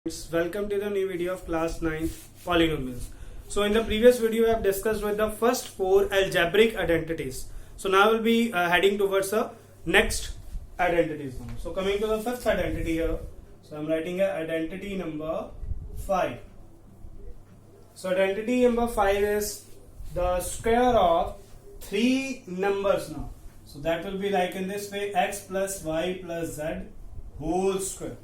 Welcome to the new video of class 9 polynomials. So in the previous video we have discussed with the first 4 algebraic identities. So now we'll be heading towards the next identities now. So coming to the fifth identity here. So I'm writing identity number 5. So identity number 5 is the square of 3 numbers now. So that will be like in this way, x plus y plus z whole square.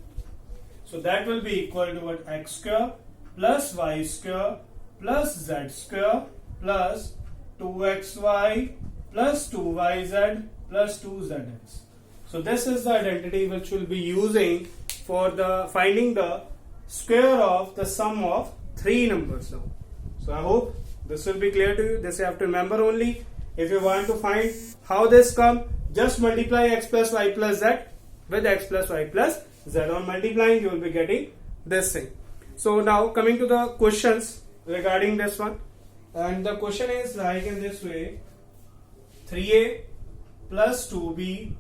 So that will be equal to what? X square plus y square plus z square plus 2xy plus 2yz plus 2zx. So this is the identity which we'll be using for the finding the square of the sum of 3 numbers now. So I hope this will be clear to you. This you have to remember only. If you want to find how this come, just multiply x plus y plus z with x plus y plus z. On multiplying you will be getting this thing. So now coming to the questions regarding this one, and the question is like in this way: 3a plus 2b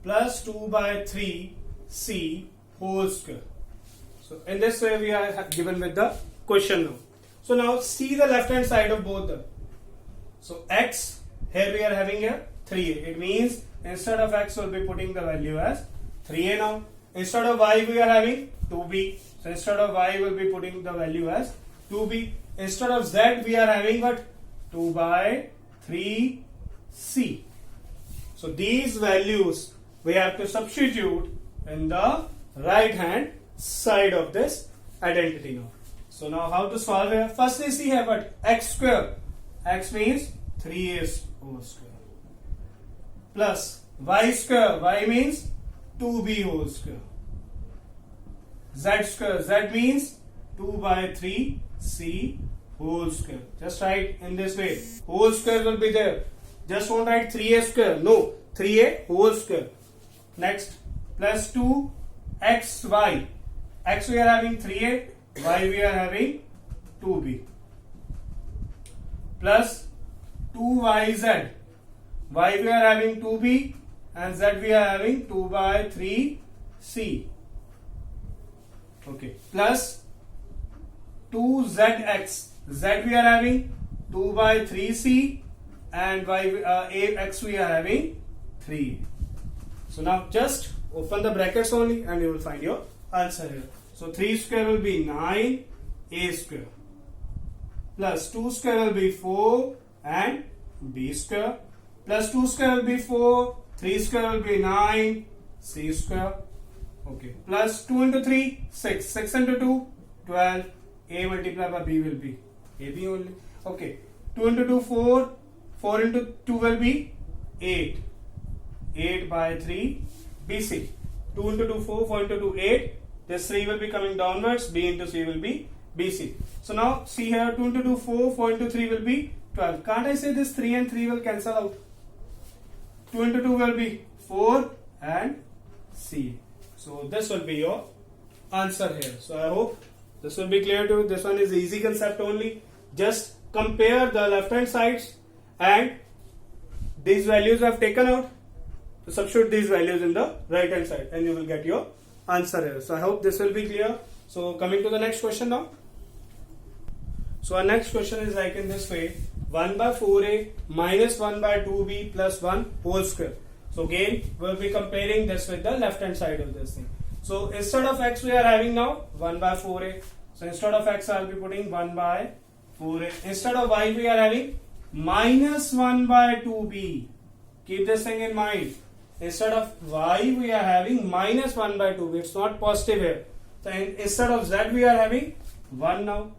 plus 2 by 3c whole square. So in this way we are given with the question now. So now see the left hand side of both the. So x, here we are having here 3a. It means instead of x we'll be putting the value as 3a now. Instead of y we are having 2b. So instead of y we'll be putting the value as 2b. Instead of z we are having what? 2 by 3c. So these values we have to substitute in the right hand side of this identity now. So now how to solve here? Firstly see here what? X square. X means 3a whole square. Plus y square. Y means 2b whole square. Z square. Z means 2 by 3c whole square. Just write in this way. Whole square will be there. Just don't write 3a square. No. 3a whole square. Next. Plus 2xy. X we are having 3a. Y we are having 2b. Plus 2yz. Y we are having 2b. And z we are having 2 by 3c. Okay. Plus 2zx. Z we are having 2 by 3c. And x we are having 3. So now just open the brackets only and you will find your answer here. So 3 square will be 9a square. Plus 2 square will be 4 and b square. Plus 2 square will be 4. 3 square will be 9 c square. Okay. Plus 2 into 3 6. 6 into 2 12. A multiplied by b will be ab only. Okay. 2 into 2 4. 4 into 2 will be 8. 8 by 3 bc. 2 into 2 4. 4 into 2 8. This 3 will be coming downwards. B into c will be bc. So now see here, 2 into 2 4. 4 into 3 will be 12. Can't I say this 3 and 3 will cancel out? 2 into 2 will be 4 and C. So this will be your answer here. So I hope this will be clear to you. This one is easy concept only. Just compare the left hand sides and these values I have taken out. So substitute these values in the right hand side and you will get your answer here. So I hope this will be clear. So coming to the next question now. So our next question is like in this way: 1 by 4a minus 1 by 2b plus 1 whole square. So again we'll be comparing this with the left hand side of this thing. So instead of x we are having now 1 by 4a. So instead of x I'll be putting 1 by 4a. Instead of y we are having minus 1 by 2b. Keep this thing in mind. Instead of y we are having minus 1 by 2b. It's not positive here. So instead of z we are having 1 now.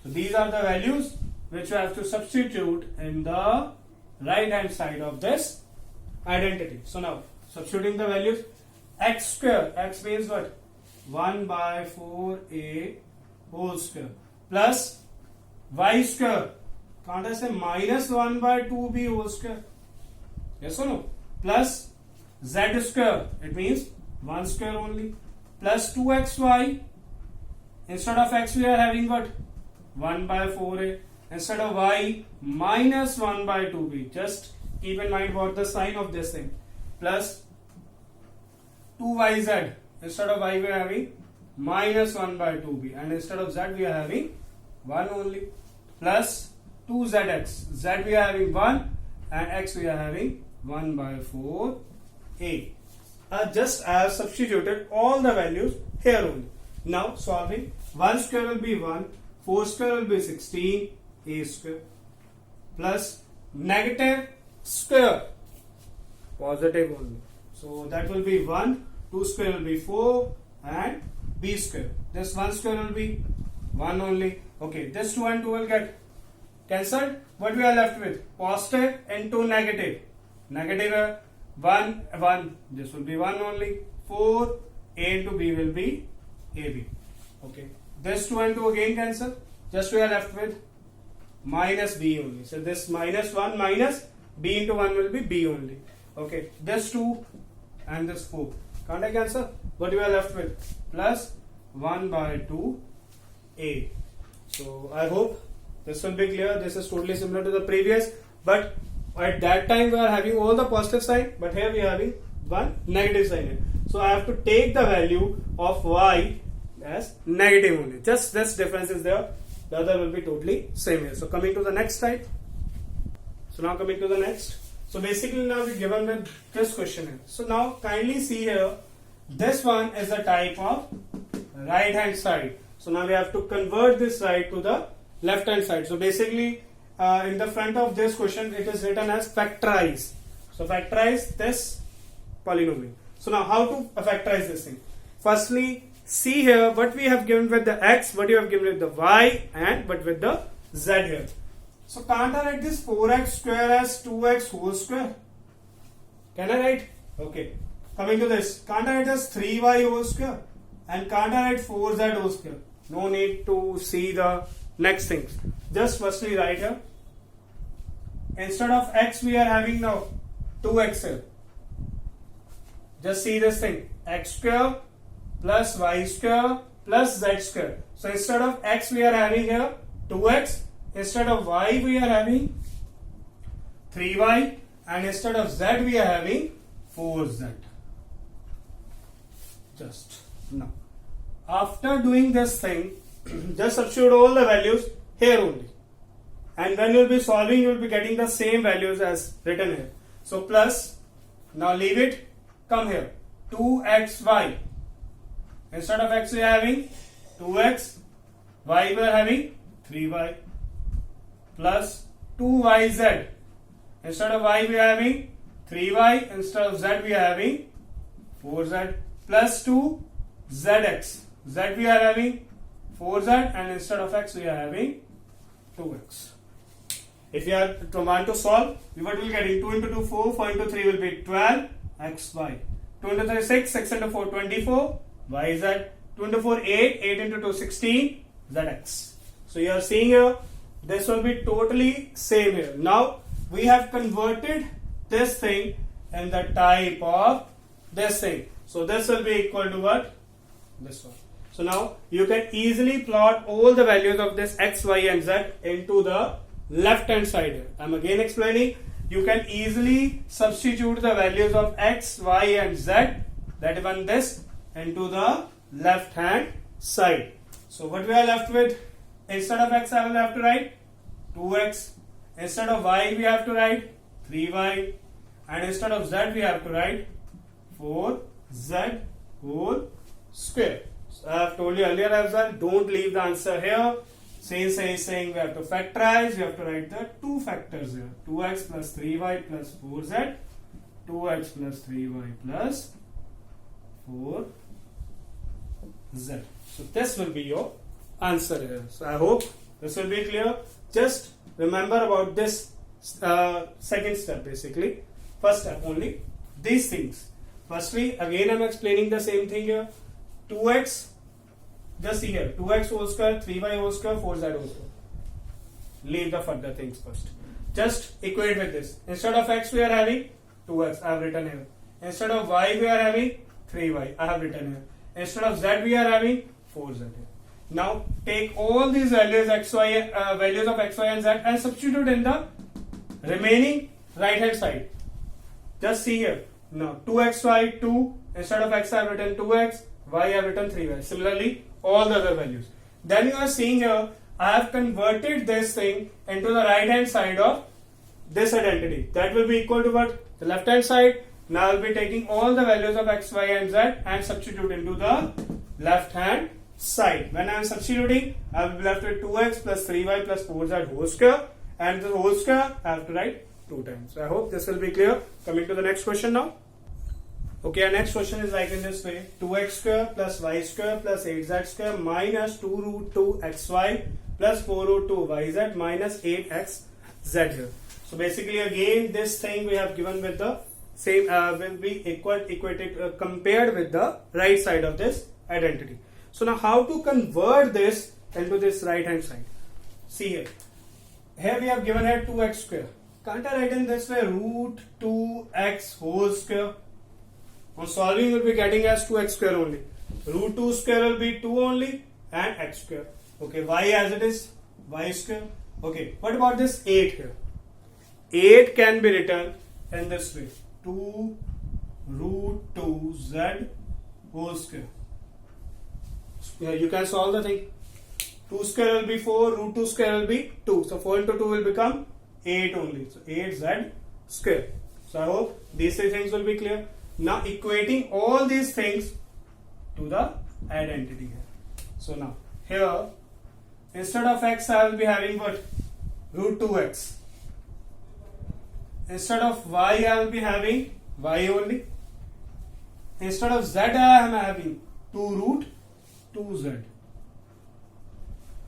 So these are the values which we have to substitute in the right hand side of this identity. So now substituting the values: x square. X means what? 1 by 4a whole square. Plus y square. Can't I say minus 1 by 2b whole square? Yes or no? Plus z square. It means 1 square only. Plus 2xy. Instead of x we are having what? 1 by 4a. Instead of y, minus 1 by 2b. Just keep in mind what the sign of this thing. Plus 2yz. Instead of y we are having minus 1 by 2b, and instead of z we are having 1 only, plus 2zx. Z we are having 1 and x we are having 1 by 4a. Just I have substituted all the values here only. Now solving, 1 square will be 1, 4 square will be 16, a square, plus negative square, positive only. So that will be 1, 2 square will be 4 and b square. This 1 square will be 1 only. Okay, this 2 and 2 will get cancelled. What we are left with? Positive into negative. Negative 1, 1. This will be 1 only. 4, a into b will be ab. Okay, this 2 and 2 again cancel. Just we are left with minus b only. So this minus 1 minus b into 1 will be b only. Okay, this 2 and this 4. Can't I cancel? What we are left with? Plus 1 by 2a. So I hope this will be clear. This is totally similar to the previous, but at that time we are having all the positive sign, but here we are having one negative sign here. So I have to take the value of y as negative only. Just this difference is there. The other will be totally same here. So coming to the next slide. So now coming to the next. So basically now we given with this question here. So now kindly see here. This one is the type of right hand side. So now we have to convert this side to the left hand side. So basically in the front of this question it is written as factorize. So factorize this polynomial. So now how to factorize this thing? Firstly, see here what we have given with the x, what you have given with the y, and what with the z here. So can't I write this 4x square as 2x whole square? Can I write? Okay. Coming to this, can't I write as 3y whole square? And can't I write 4z whole square? No need to see the next things. Just firstly write here. Instead of x we are having now 2x here. Just see this thing. X square plus y square plus z square. So instead of x we are having here 2x. Instead of y we are having 3y. And instead of z we are having 4z. Just now. After doing this thing, just substitute all the values here only. And when you will be solving, you will be getting the same values as written here. So plus, now leave it, come here, 2xy. Instead of x we are having 2x, y we are having 3y, plus 2yz. Instead of y we are having 3y, instead of z we are having 4z, plus 2zx. Z we are having 4z, and instead of x we are having 2x. If you are to want to solve, what will get in 2 into 2 4, 4 into 3 will be 12 xy. 2 into 3 6, 6 into 4 24 yz. 2 into 4 8, 8 into 2 16 zx. So you are seeing here, this will be totally same here. Now we have converted this thing in the type of this thing. So this will be equal to what? This one. So now you can easily plot all the values of this x, y and z into the left hand side here. I am again explaining. You can easily substitute the values of x, y and z, that is on this, into the left hand side. So what we are left with? Instead of x I will have to write 2x. Instead of y we have to write 3y. And instead of z we have to write 4z whole square. So I have told you earlier as well, don't leave the answer here. Saying we have to factorize, you have to write the two factors here. 2x plus 3y plus 4z, 2x plus 3y plus 4z. So this will be your answer here. So I hope this will be clear. Just remember about this second step basically. First step only, these things. Firstly, again I am explaining the same thing here. 2x, just see here, 2x whole square, 3y whole square, 4z whole square. Leave the further things first. Just equate with this. Instead of x we are having 2x, I have written here. Instead of y we are having 3y, I have written here. Instead of z we are having 4z here. Now take all these values values of x, y and z and substitute in the remaining right hand side. Just see here. Now 2xy 2, instead of x I have written 2x, y I have written 3y. Similarly, all the other values. Then you are seeing here, I have converted this thing into the right hand side of this identity. That will be equal to what? The left hand side. Now I will be taking all the values of x, y and z and substitute into the left hand side. When I am substituting, I will be left with 2x plus 3y plus 4z whole square, and the whole square I have to write 2 times. So I hope this will be clear. Coming to the next question now. Okay, our next question is like in this way: 2x square plus y square plus 8z square minus 2 root 2 xy plus 4 root 2 yz minus 8xz here. So basically again this thing we have given with the same will be equated compared with the right side of this identity. So now how to convert this into this right hand side? See here. Here we have given here 2x square. Can't I write in this way root 2x whole square? On solving we'll be getting as 2x square only. Root 2 square will be 2 only and x square. Okay, y as it is, y square. Okay, what about this 8 here? 8 can be written in this way: 2 root 2 z whole square. You can solve the thing. 2 square will be 4, root 2 square will be 2. So 4 into 2 will become 8 only. So 8z square. So I hope these 3 things will be clear. Now equating all these things to the identity here. So now here instead of x I will be having what? Root 2x. Instead of y I will be having y only. Instead of z I am having 2 root 2z.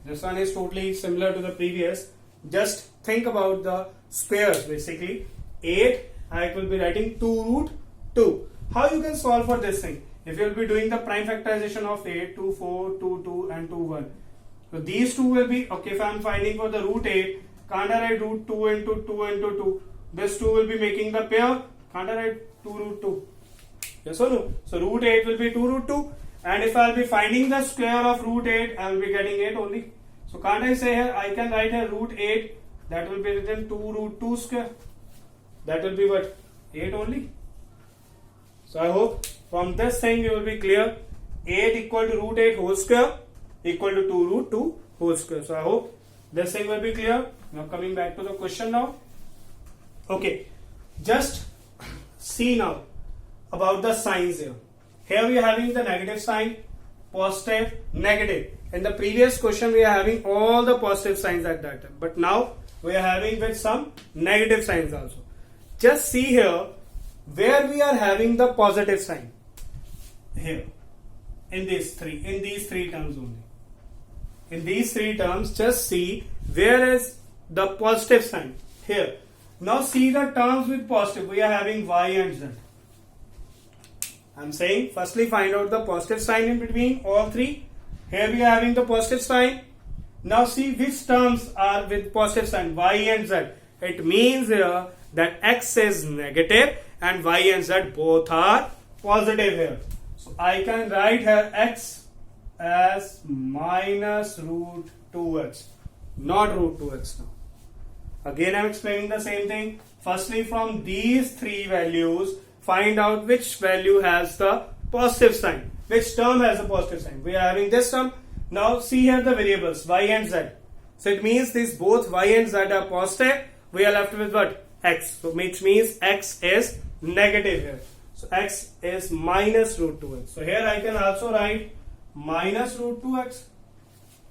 This one is totally similar to the previous. Just think about the squares basically. 8 I will be writing 2 root 2. How you can solve for this thing? If you will be doing the prime factorization of 8, 2, 4, 2, 2 and 2, 1. So these two will be, okay, if I am finding for the root 8, can't I write root 2 into 2 into 2? This 2 will be making the pair. Can't I write 2 root 2? Yes or no? So root 8 will be 2 root 2. And if I will be finding the square of root 8, I will be getting 8 only. So can't I say here, I can write here root 8, that will be written 2 root 2 square. That will be what? 8 only. So I hope from this thing you will be clear. 8 equal to root 8 whole square equal to 2 root 2 whole square. So I hope this thing will be clear. Now coming back to the question now. Okay, just see now about the signs here. Here we are having the negative sign, positive, negative. In the previous question we are having all the positive signs at that time. But now we are having with some negative signs also. Just see here where we are having the positive sign. Here. In these three terms only. In these 3 terms, just see where is the positive sign. Here. Now see the terms with positive. We are having y and z. I am saying firstly find out the positive sign in between all 3. Here we are having the positive sign. Now see which terms are with positive sign, y and z. It means here that x is negative and y and z both are positive here. So I can write here x as minus root 2x, not root 2x now. Again I am explaining the same thing. Firstly from these 3 values, find out which value has the positive sign. Which term has a positive sign? We are having this term. Now see here the variables y and z. So it means these both y and z are positive. We are left with what? X. So which means x is negative here. So x is minus root 2x. So here I can also write minus root 2x.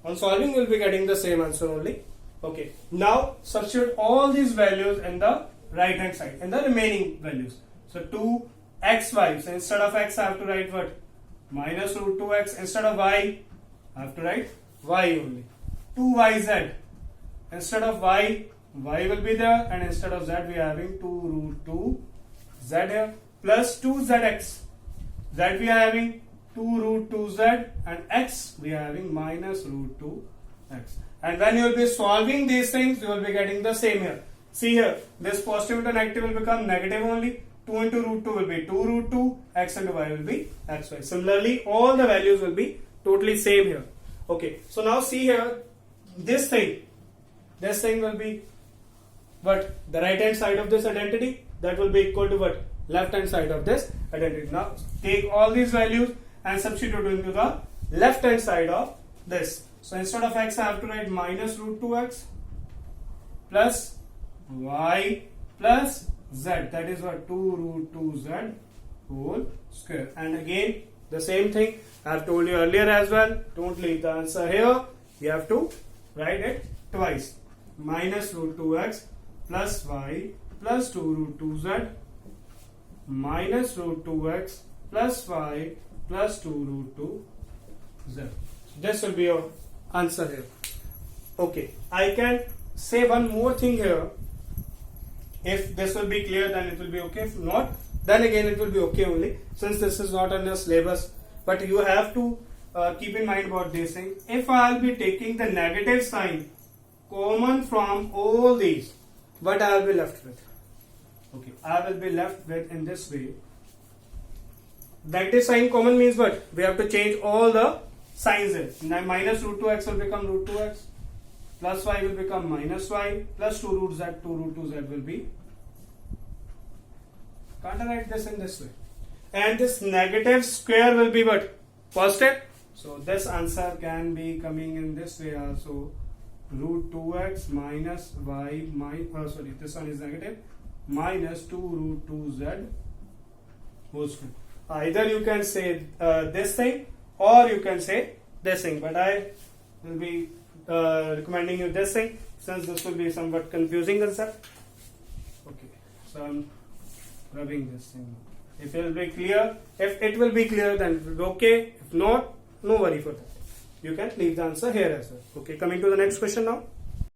On solving we will be getting the same answer only. Okay. Now substitute all these values in the right hand side, in the remaining values. So 2xy. So instead of x I have to write what? Minus root 2x. Instead of y I have to write y only. 2yz. Instead of y will be there, and instead of z we are having 2 root 2 z here, plus 2zx. Z we are having 2 root 2z, and x we are having minus root 2x. And when you will be solving these things, you will be getting the same here. See here, this positive into negative will become negative only. 2 into root 2 will be 2 root 2, x into y will be xy. Similarly, all the values will be totally same here. Okay, so now see here, this thing will be what? The right hand side of this identity, that will be equal to what? Left hand side of this identity. Now take all these values and substitute into the left hand side of this. So instead of x I have to write minus root 2x plus y plus z, that is what 2 root 2z whole square. And again the same thing I have told you earlier as well, don't leave the answer here, you have to write it twice. Minus root 2x plus y plus 2 root 2z minus root 2x plus y plus 2 root 2z. This will be your answer here. Okay, I can say one more thing here. If this will be clear, then it will be okay. If not, then again it will be okay only, since this is not on your syllabus. But you have to keep in mind about this thing. If I will be taking the negative sign common from all these, what I will be left with? Okay, I will be left with in this way. Negative sign common means what? We have to change all the signs here. Now minus root 2x will become root 2x, plus y will become minus y, plus 2 root z, 2 root 2z will be. Can't I write this in this way? And this negative square will be what? Positive. So this answer can be coming in this way also. Root 2x minus y this one is negative, minus 2 root 2z whole square. Either you can say this thing or you can say this thing, but I will be recommending you this thing, since this will be somewhat confusing concept. Okay, so I'm rubbing this thing. If it will be clear, then it will be okay. If not, no worry for that. You can leave the answer here as well. Okay, coming to the next question now.